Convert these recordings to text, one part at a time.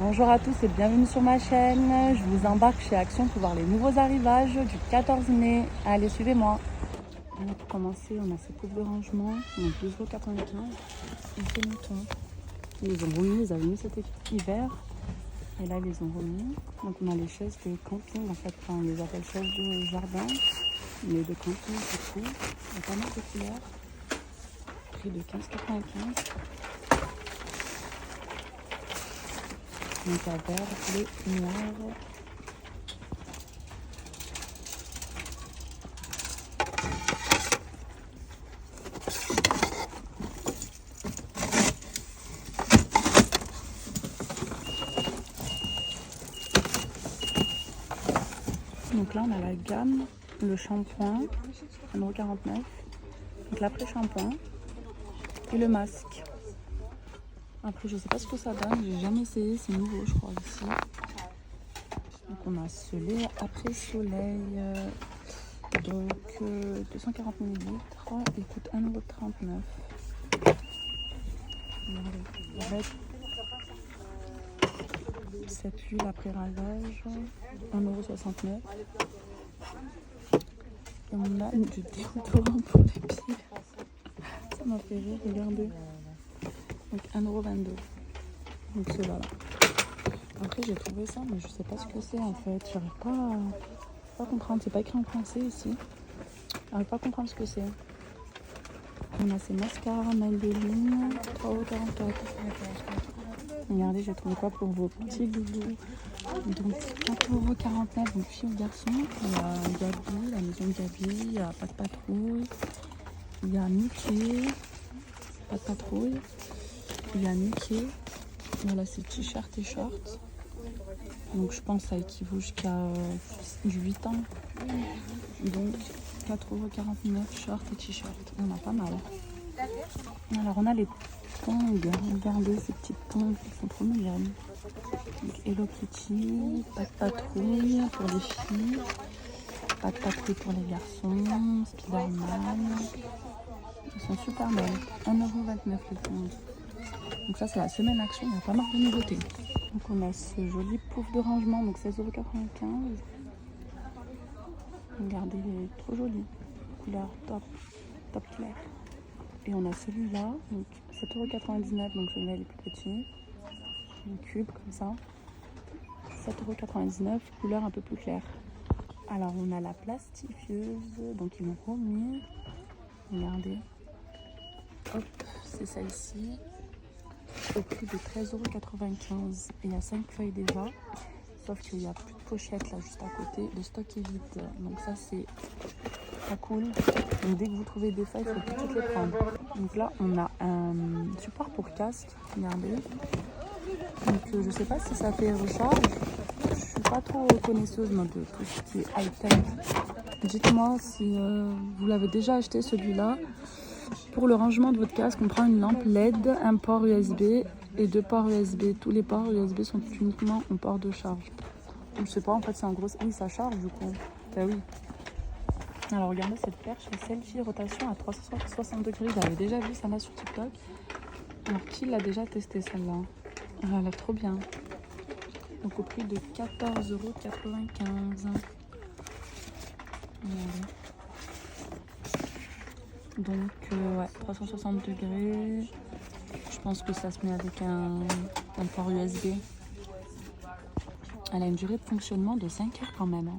Bonjour à tous et bienvenue sur ma chaîne. Je vous embarque chez Action pour voir les nouveaux arrivages du 14 mai. Allez, suivez-moi. Alors, pour commencer, on a ces poufs de rangement, donc 2,95 €. Et ces moutons. Ils les ont remis, ils avaient mis cet hiver. Et là, ils les ont remis. Donc, on a les chaises de camping. En fait, on les appelle chaises de jardin, mais de camping, du coup. Il y a pas mal de couleurs. Prix de 15,95 €. Donc à vert, bleu, noir. Donc là on a la gamme, le shampoing, 1,49 €. Donc l'après-shampoing et le masque. Après je sais pas ce que ça donne, j'ai jamais essayé, c'est nouveau je crois ici. Donc on a ce lait après soleil, donc 240 ml, il coûte 1,39 €. Avec cette huile après rasage, 1,69 €. Et on a du déodorant pour les pieds. Ça m'a fait rire, regardez. Donc 1,22 €. Donc ceux-là là. Après j'ai trouvé ça, mais je sais pas ce que c'est en fait. J'arrive pas à comprendre. C'est pas écrit en français ici. J'arrive pas à comprendre ce que c'est. On a ces mascaras Maybelline, 3,44 €. Regardez, j'ai trouvé quoi pour vos petits loulous. Donc 4,49 €, donc filles ou garçons. Il y a Gabi, la maison de Gabi, il y a Pas de Patrouille, il y a Mickey, Pas de Patrouille, il y a Mickey. Voilà, c'est t-shirt et short. Donc je pense que ça équivaut jusqu'à du 8 ans. Donc 4,49 €, short et t-shirt. On a pas mal. Alors on a les tongs. Regardez ces petites tongs, elles sont trop mignonnes. Donc Hello Kitty, Pas de Patrouille pour les filles, Pas de Patrouille pour les garçons, Spider-Man. Elles sont super belles. 1,29 € les tongs. Donc ça c'est la semaine action, il y a pas mal de nouveautés. Donc on a ce joli pouf de rangement, donc 16,95 €. Regardez, il est trop joli. Couleur top, top clair. Et on a celui-là, donc 7,99 €, donc celui-là il est plus petit. Un cube comme ça. 7,99 €, couleur un peu plus claire. Alors on a la plastifieuse, donc ils m'ont remis. Regardez. Hop, c'est celle-ci. Au prix de 13,95 €. Et il y a 5 feuilles déjà. Sauf qu'il n'y a plus de pochette là juste à côté. Le stock est vide. Donc ça c'est pas cool. Donc dès que vous trouvez des feuilles, il faut tout de suite les prendre. Donc là on a un support pour casque. Regardez. Donc je sais pas si ça fait recharge. Je suis pas trop connaisseuse moi, de tout ce qui est high-tech. Dites-moi si vous l'avez déjà acheté celui-là. Pour le rangement de votre casque, on prend une lampe LED, un port USB et 2 ports USB. Tous les ports USB sont uniquement en port de charge. Je sais pas, en fait c'est en gros... Oui, ça charge du coup. Ben oui. Alors regardez cette perche, c'est selfie rotation à 360 degrés. J'avais déjà vu ça là sur TikTok. Alors qui l'a déjà testé celle-là? Elle a l'air trop bien. Donc au prix de 14,95 €. Regardez. Donc ouais, 360 degrés. Je pense que ça se met avec un port USB. Elle a une durée de fonctionnement de 5 heures quand même.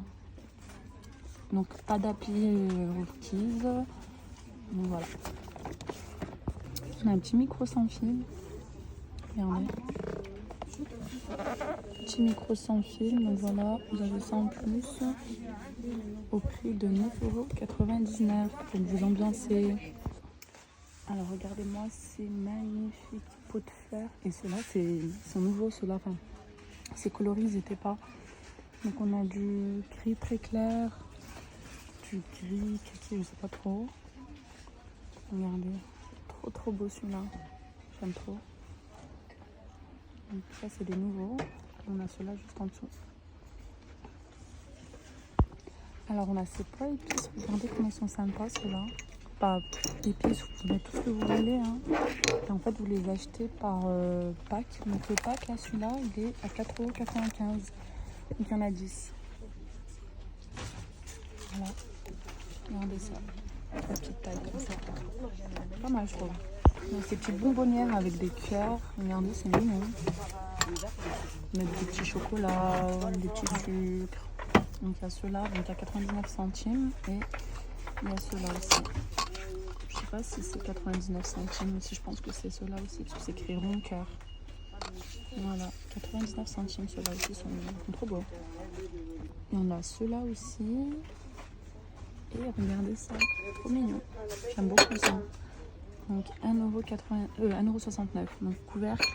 Donc pas d'appli requise. Donc voilà. On a un petit micro sans fil. Regardez. Petit micro sans fil. Donc voilà, vous avez ça en plus. Au prix de 9,99 € pour vous ambiancer. Alors regardez-moi ces magnifiques pots de fleurs. Et ceux-là, sont nouveaux. Ceux-là, enfin, ces coloris, ils n'étaient pas. Donc on a du gris très clair, du gris kaki, je sais pas trop. Regardez, trop beau celui-là. J'aime trop. Donc ça, c'est des nouveaux. On a ceux-là juste en dessous. Alors on a ces pois épices. Regardez comment ils sont sympas ceux-là. Bah, épices, vous mettez tout ce que vous voulez. Hein. Et en fait, vous les achetez par pack. Donc le pack, là, celui-là, il est à 4,95 €. Donc il y en a 10. Voilà. Regardez ça. La petite taille comme ça. Pas mal, je trouve. Donc, ces petites bonbonnières avec des cœurs. Regardez, c'est mignon. Mettre des petits chocolats, des petits sucres. Donc il y a ceux-là, donc à 99 centimes. Et il y a ceux-là aussi. Je sais pas si c'est 99 centimes, mais si je pense que c'est ceux-là aussi, parce que c'est écrit rond cœur. Voilà, 99 centimes, ceux-là aussi sont trop beaux. Et on a ceux-là aussi. Et regardez ça, trop mignon. J'aime beaucoup ça. Donc 1,69 €. Donc couvercle,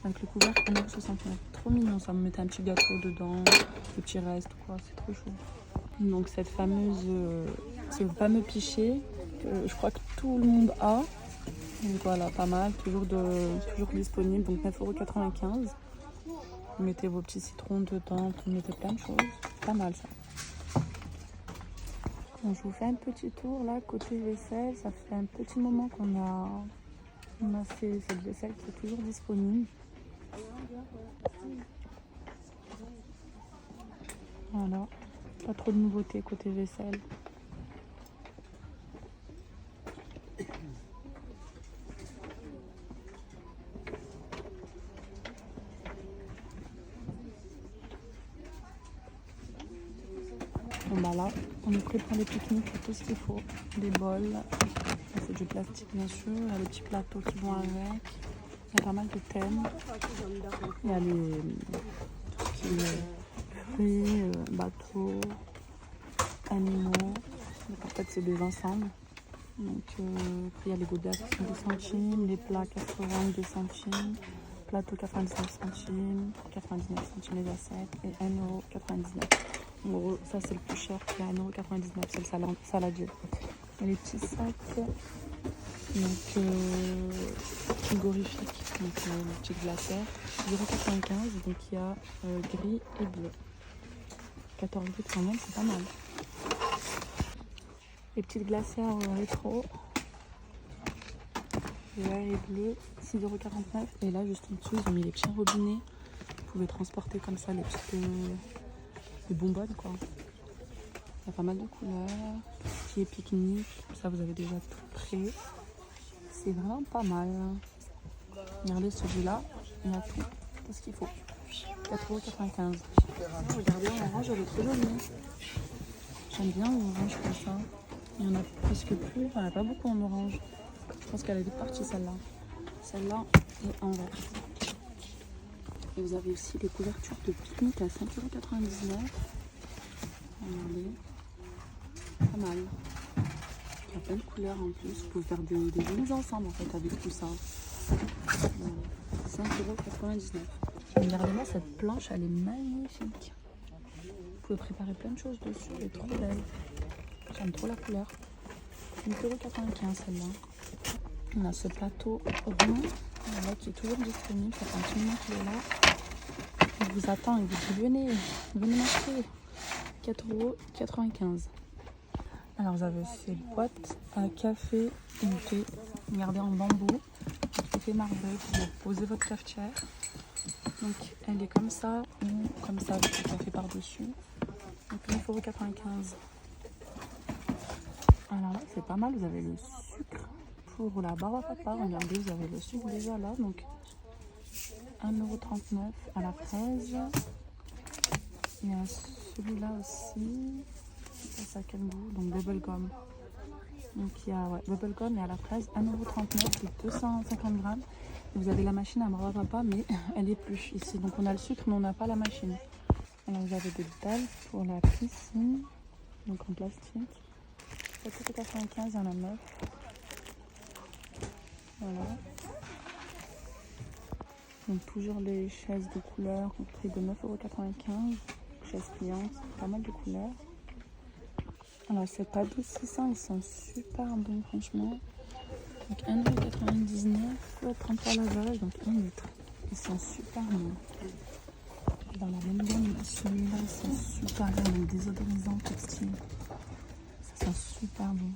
avec le couvercle 1,69 €. Trop mignon, ça me mettait un petit gâteau dedans, des petits restes ou quoi, c'est trop chou. Donc cette fameuse, ce fameux pichet que je crois que tout le monde a. Donc voilà, pas mal, toujours disponible, donc 9,95 €. Vous mettez vos petits citrons dedans, vous mettez plein de choses, pas mal ça. Donc, je vous fais un petit tour là, côté vaisselle, ça fait un petit moment qu'on a cette vaisselle qui est toujours disponible. Voilà, pas trop de nouveautés côté vaisselle. Bon bah là, on est prêt pour les pique-niques, il y a tout ce qu'il faut. Des bols, c'est du plastique bien sûr, il y a les petits plateaux qui vont avec. Il y a pas mal de thèmes. Il y a tout ce qui est fruits, bateaux, animaux. Donc en fait c'est des ensembles. Donc il y a les godets à 2 centimes, les plats 82 centimes, plateau 99 centimes, 99 centimes les assiettes et 1,99 €. En gros, ça c'est le plus cher qui est à 1,99 €, c'est le saladier. Et les petits sacs, donc frigorifiques, donc les petites glacières, 0,95 €, donc il y a gris et bleu. 14 gouttes quand même, c'est pas mal. Les petites glacières rétro, vert et bleu, 6,49 €. Et là, juste en dessous, ils ont mis les petits robinets. Vous pouvez transporter comme ça les petites bonbonnes, quoi. Il y a pas mal de couleurs. Tout ce qui est pique-nique, ça vous avez déjà tout prêt. C'est vraiment pas mal. Regardez celui-là, il y a tout ce qu'il faut. 4,95 €. Regardez en orange, elle est trop jolie. J'aime bien l'orange comme ça. Il n'y en a presque plus, il n'y en a pas beaucoup en orange. Je pense qu'elle est vite partie celle-là. Celle-là est en vert. Et vous avez aussi les couvertures de pique-nique à 5,99 €. Regardez, pas mal. Il y a plein de couleurs en plus. Vous pouvez faire des jolis ensemble en fait avec tout ça. 5,99 €. Regardez-moi cette planche, elle est magnifique. Vous pouvez préparer plein de choses dessus, elle est trop belle. J'aime trop la couleur. 8,95 € celle-là. On a ce plateau rond là, qui est toujours disponible. Ça fait un petit moment qu'il est là. Il vous attend, il vous dit venez m'acheter. 4,95 €. Alors vous avez ces boîtes à café et thé. Regardez en bambou. Effet marbré pour poser votre cafetière. Donc elle est comme ça ou comme ça avec le café par-dessus. Donc 9,95 €. Alors là c'est pas mal, vous avez le sucre pour la barre à papa. Regardez, vous avez le sucre déjà là. Donc 1,39 € à la fraise. Il y a celui-là aussi. Ça a quel goût? Donc bubblegum. Donc il y a bubblegum et à la fraise 1,39 € et 250 grammes. Vous avez la machine à barbe à papa, mais elle est plus ici. Donc on a le sucre, mais on n'a pas la machine. Alors vous avez des dalles pour la piscine, donc en plastique. 7,95 €, il y en a 9. Voilà. Donc toujours les chaises de couleur au prix de 9,95 €. Chaises pliantes, pas mal de couleurs. Alors ces paddles 600, ils sont super bons franchement. Donc 1,99 €, 33 lavages, donc 1 litre. Ils sont super bons. Dans la même gamme, celui-là, ils sont super bons, donc désodorisants textiles. Ça sent super bon.